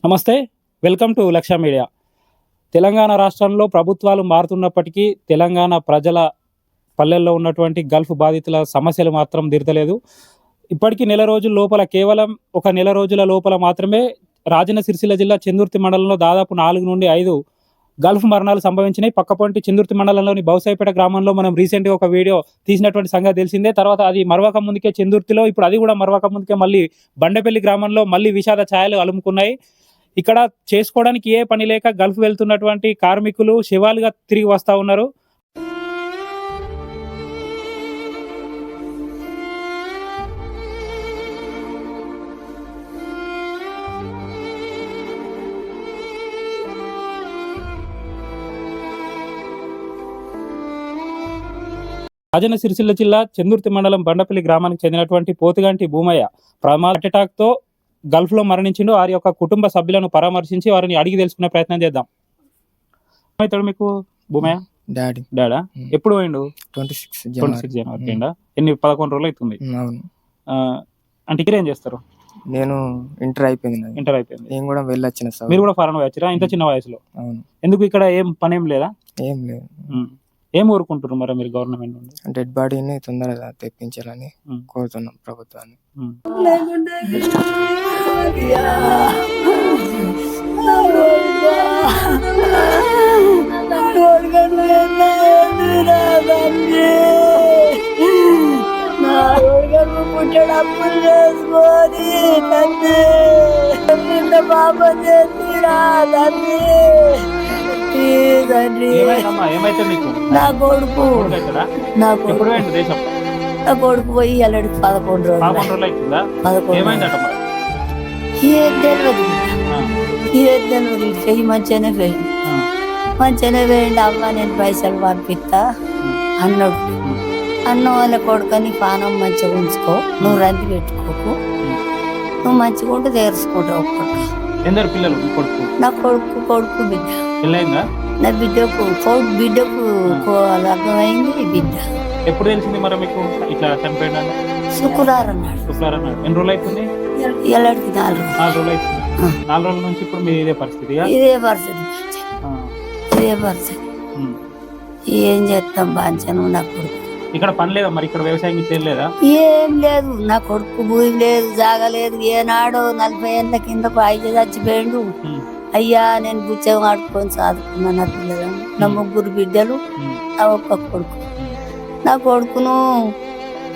నమస్తే, welcome to లక్ష్య media. Telangana రాష్ట్రంలో ప్రభుత్వాలు మారుతున్నప్పటికీ తెలంగాణ ప్రజల పల్లెల్లో ఉన్నటువంటి గల్ఫ్ బాధితుల సమస్యలు మాత్రం తీరలేదు. ఇప్పటికీ నెల రోజుల లోపల, కేవలం ఒక నెల రోజుల లోపల మాత్రమే రాజన్న సిరిసిల్ల జిల్లా చందుర్తి మండలంలో దాదాపు 4 నుండి 5 గల్ఫ్ మరణాలు సంభవించినాయి. పక్కపొంటి చందుర్తి మండలంలోని బౌసాయిపేట గ్రామంలో మనం రీసెంట్గా ఒక వీడియో తీసినటువంటి సంగతి తెలిసిందే. తర్వాత అది మరవక ముందుకే చందుర్తిలో, ఇప్పుడు అది కూడా మరవక ముందుకే మళ్ళీ బండపల్లి గ్రామంలో మళ్ళీ విషాద ఛాయలు అలుముకున్నాయి. ఇక్కడ చేసుకోవడానికి ఏ పని లేక గల్ఫ్ వెళ్తున్నటువంటి కార్మికులు శవాలుగా తిరిగి వస్తూ ఉన్నారు. రాజన్న సిరిసిల్ల జిల్లా చందుర్తి మండలం బండపల్లి గ్రామానికి చెందినటువంటి పోతుగంటి భూమయ్య ప్రమాద అటాక్తో గల్ఫ్లో మరణించిండు. వారి యొక్క కుటుంబ సభ్యులను పరామర్శించి వారిని అడిగి తెలుసుకునే ప్రయత్నం చేద్దాం. ఏమవుతాడు మీకు భూమయ్య? డాడా ఎప్పుడు పోయిండు? 26 జనవరి పోయిండా? 11 రోజులు అవుతుంది. అంటే ఇక్కడ ఏం చేస్తారు? నేను ఇంటర్ అయిపోయింది. నేను కూడా వెళ్ళొచ్చిన. మీరు కూడా ఫారెన్ వచ్చారా ఇంత చిన్న వయసులో? అవును. ఎందుకు ఇక్కడ ఏం పని ఏం లేదా? ఏం లేదు. ఏం కోరుకుంటారు మరి మీరు గవర్నమెంట్ నుండి? డెడ్ బాడీని తొందరగా తెప్పించాలని కోరుతున్నాం ప్రభుత్వాన్ని. పుట్టడప్పులు చేసుకొని తండ్రి బాబా చేసిరా తండ్రి. నా కొడుకు పోయి వెళ్ళాడు 11 రోజులు. తెలియదు చెయ్యి మంచిగానే పోయింది. అమ్మ నేను పైసలు పంపిస్తా అన్నాడు. అన్న వాళ్ళ కొడుకని పానం మంచిగా ఉంచుకో, నువ్వు రంది పెట్టుకోకు, నువ్వు మంచిగా ఉంటే తెరుచుకుంటావు. ఎందరు పిల్లలు? నా కొడుకు బిడ్డ. నా బిడ్డకు లగ్నం అయింది. బిడ్డ ఎప్పుడు తెలిసింది మరి మీకు ఇట్లా చనిపోయినా? శుక్రవారం నాడు. ఎన్ని రోజులు అవుతుంది? 4 రోజులు అవుతుంది. 4 రోజుల నుంచి ఇప్పుడు మీరు ఇదే పరిస్థితి? ఏం చేస్తాం బాంచను. నా కొడుకు ఇక్కడ పని లేదా మరి? ఇక్కడ వ్యవసాయం లేదా? ఏం లేదు. నా కొడుకు భూమి లేదు, జాగలేదు. ఏనాడో 40 ఏళ్ళ కిందకు అయ్య చచ్చిపోయిండు. అయ్యా నేను బుచ్చం ఆడుకొని చదువుకున్నా. నా పిల్లలను, నా 3 బిడ్డలు, నా ఒక్క కొడుకు. నా కొడుకును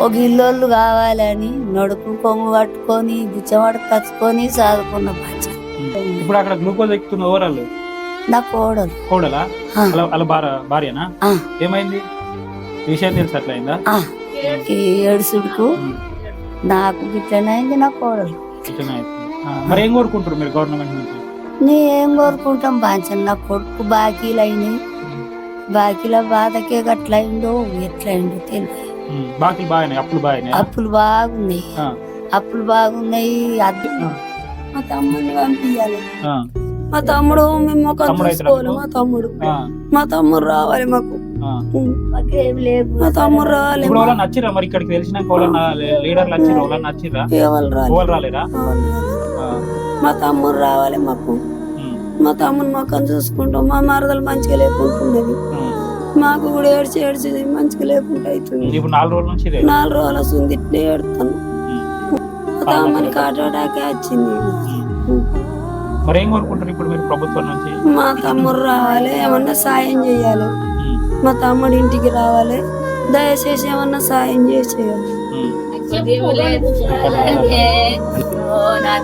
ఒక ఇల్లు కావాలని నడుపు కొంగు కట్టుకొని బుచ్చం కచ్చుకొని చదువుకున్న బాధ్యత. ఇప్పుడు అక్కడ గ్లూకోజ్ ఎక్కుతున్న ఓవరాల్ నా కోడలా? భార్యనా? ఏమైంది విషయం తెలుసు? అట్లయిందా? ఏడుసుడుకు నాకు గిట్లనైంది. నా కోడలు మరి ఏం కోరుకుంటారు మీరు గవర్నమెంట్ నుంచి? నేనేం కోరుకుంటాం బాంచన్. నా కొడుకు బాకీలు అయినాయి. బాకీల బాధకే గట్లయిందో ఎట్లయిందో తెలియదు. బాకీలు బాగున్నాయి, అప్పులు బాగున్నాయి. మా తమ్ముడిని పంపించాలి. మా తమ్ముడు మేము ముఖం చూసుకోవాలి. మా తమ్ముడు రావాలి. మాకు మా తమ్ముడు రావాలి. నచ్చిరా మరి? ఇక్కడికి తెలిసినాక రాలేరా? మా తమ్ముడు రావాలి. మాకు మా తమ్ముడు మొక్కను చూసుకుంటాం. మా మరదలు మంచిగా లేకుంటున్నది. మాకు కూడా ఏడ్చి మంచిగా లేకుండా అవుతుంది. 4 రోజుల నుంచి 4 రోజుల వస్తుంది. ఇట్లా ఏడుతాను. మా తమ్ముని కాటాకే వచ్చింది. మరి ఏం కోరుకుంటారు ఇప్పుడు మీరు ప్రభుత్వం నుంచి? మా తమ్ముడు రావాలి, ఏమన్నా సాయం చేయాలి. మా తమ్ముడు ఇంటికి రావాలి. దయచేసి ఏమన్నా సాయం చేసేయాలి. నా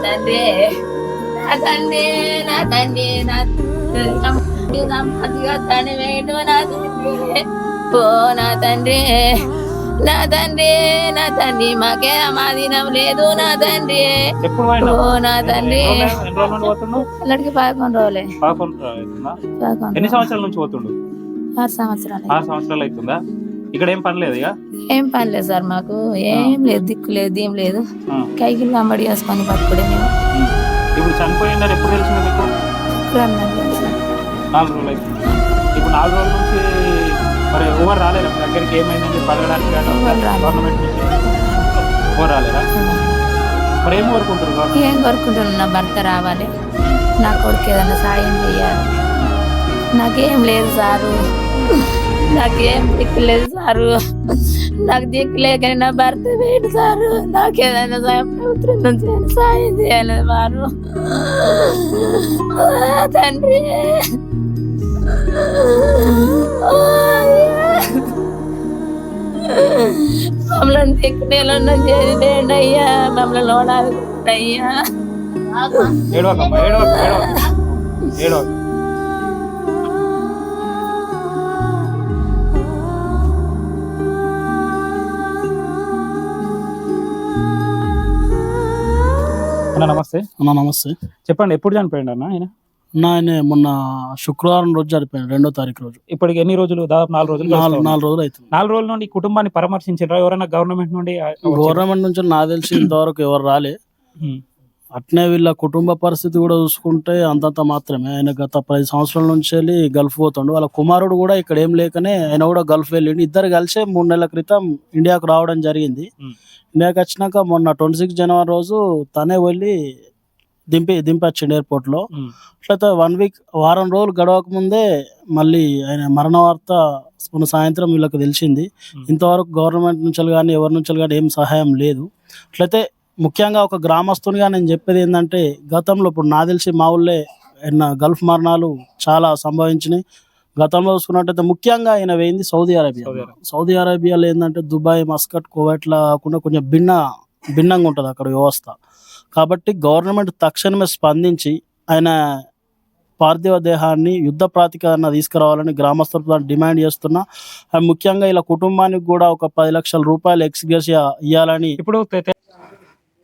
తండ్రి మాకే అమాదినం లేదు. నా తండ్రి నా తండ్రి 11 రోజులే. ఎన్ని సంవత్సరాల నుంచి పోతుండు? 6 సంవత్సరాలు. 6 సంవత్సరాలు అవుతుందా? ఇక్కడ ఏం పని లేదు? ఏం పని లేదు సార్, మాకు ఏం లేదు, దిక్కు లేదు, ఏం లేదు. కైకిలు కమ్మడి వేసుకొని బతుకుడే మేము. ఇప్పుడు చనిపోయిందని ఎప్పుడు తెలిసింది మీకు? 4 రోజులు అవుతుంది. ఇప్పుడు 4 రోజుల నుంచి మరి ఎవరు రాలేరా దగ్గరికి? ఏమైందని పడగడానికి గవర్నమెంట్ నుంచి ఎవరు రాలేరా? మరి ఏం కోరుకుంటారు? నా భర్త రావాలి. నా కొడుకు ఏదైనా సాయం చేయాలి. నాకేం లేదు సారు, నాకేం దిక్కు లేదు సారు. నాకు దిక్కు లేక నా భర్త వేడు సారు. నాకేదైనా సాయం ప్రభుత్వం నుంచి సాయం చేయాలి వారు. తండ్రి మమ్మల్ని దిక్కు నీళ్ళన్నా చేయండి అయ్యా, మమ్మల్ని లోడాలయ్యా. ఏడవకమ్మా, ఏడవక, ఏడవక, ఏడవక. అన్న నమస్తే. అన్న నమస్తే. చెప్పండి, ఎప్పుడు చనిపోయిండు అన్న ఆయన? ఆయన మొన్న శుక్రవారం రోజు చనిపోయాడు, 2వ తారీఖు రోజు. ఇప్పటికి ఎన్ని రోజులు? దాదాపు 4 రోజులు. 4 రోజులు అవుతుంది. 4 రోజుల నుండి ఈ కుటుంబాన్ని పరామర్శించారా ఎవరైనా గవర్నమెంట్ నుండి? గవర్నమెంట్ నుంచి నాకు తెలిసి ఇంతవరకు ఎవరు రాలే. ఉమ్, అట్నే వీళ్ళ కుటుంబ పరిస్థితి కూడా చూసుకుంటే అంతంత మాత్రమే. ఆయన గత 10 సంవత్సరాల నుంచి వెళ్ళి గల్ఫ్ పోతుండు. వాళ్ళ కుమారుడు కూడా ఇక్కడ ఏం లేకనే ఆయన కూడా గల్ఫ్ వెళ్ళిండు. ఇద్దరు కలిసే 3 నెలల క్రితం ఇండియాకు రావడం జరిగింది. ఉమ్, ఇండియాకి వచ్చినాక మొన్న 26 జనవరి రోజు తనే వెళ్ళి దింపొచ్చిండు ఎయిర్పోర్ట్లో. ఉమ్, అట్లయితే 1 వీక్, వారం రోజులు గడవక ముందే మళ్ళీ ఆయన మరణ వార్త మొన్న సాయంత్రం వీళ్ళకి తెలిసింది. ఇంతవరకు గవర్నమెంట్ నుంచి కానీ ఎవరి నుంచి కానీ ఏం సహాయం లేదు. అట్లయితే ముఖ్యంగా ఒక గ్రామస్తునిగా నేను చెప్పేది ఏంటంటే, గతంలో ఇప్పుడు నా తెలిసి మా ఊళ్ళే గల్ఫ్ మరణాలు చాలా సంభవించినాయి. గతంలో చూసుకున్నట్టయితే ముఖ్యంగా ఆయన వేయింది సౌదీ అరేబియా. సౌదీ అరేబియాలో ఏంటంటే దుబాయ్, మస్కట్, కువైట్లా కాకుండా కొంచెం భిన్నంగా ఉంటుంది అక్కడ వ్యవస్థ. కాబట్టి గవర్నమెంట్ తక్షణమే స్పందించి ఆయన పార్థివ దేహాన్ని యుద్ధ ప్రాతిపదికన తీసుకురావాలని గ్రామస్తులతో డిమాండ్ చేస్తున్నా. ముఖ్యంగా ఇలా కుటుంబానికి కూడా ఒక 10 లక్షల రూపాయలు ఎక్స్గ్రేషియా ఇవ్వాలని. ఇప్పుడు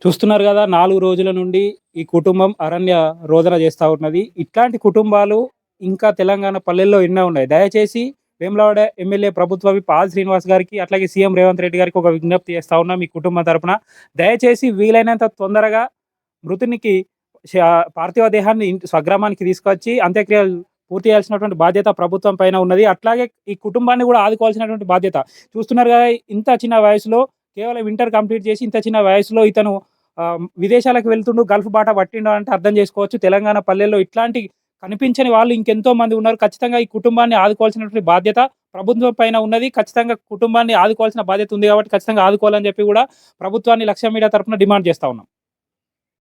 చూస్తున్నారు కదా, 4 రోజుల నుండి ఈ కుటుంబం అరణ్య రోదన చేస్తూ ఉన్నది. ఇట్లాంటి కుటుంబాలు ఇంకా తెలంగాణ పల్లెల్లో ఎన్నో ఉన్నాయి. దయచేసి వేములవాడ ఎమ్మెల్యే ప్రభుత్వ విప్ ఆల్ శ్రీనివాస్ గారికి, అట్లాగే సీఎం రేవంత్ రెడ్డి గారికి ఒక విజ్ఞప్తి చేస్తా ఉన్నాం. మీ కుటుంబం తరపున దయచేసి వీలైనంత తొందరగా మృతునికి పార్థివ దేహాన్ని స్వగ్రామానికి తీసుకొచ్చి అంత్యక్రియలు పూర్తి చేయాల్సినటువంటి బాధ్యత ప్రభుత్వం పైన ఉన్నది. అట్లాగే ఈ కుటుంబాన్ని కూడా ఆదుకోవాల్సినటువంటి బాధ్యత. చూస్తున్నారు కదా, ఇంత చిన్న వయసులో, కేవలం ఇంటర్ కంప్లీట్ చేసి ఇంత చిన్న వయసులో ఇతను విదేశాలకు వెళ్తుండు, గల్ఫ్ బాట పట్టిండు అంటే అర్థం చేసుకోవచ్చు. తెలంగాణ పల్లెల్లో ఇట్లాంటి కనిపించని వాళ్ళు ఇంకెంతో మంది ఉన్నారు. ఖచ్చితంగా ఈ కుటుంబాన్ని ఆదుకోవాల్సినటువంటి బాధ్యత ప్రభుత్వం పైన ఉన్నది. ఖచ్చితంగా కుటుంబాన్ని ఆదుకోవాల్సిన బాధ్యత ఉంది కాబట్టి ఖచ్చితంగా ఆదుకోవాలని చెప్పి కూడా ప్రభుత్వాన్ని లక్ష్యం మీడియా తరఫున డిమాండ్ చేస్తా ఉన్నాం.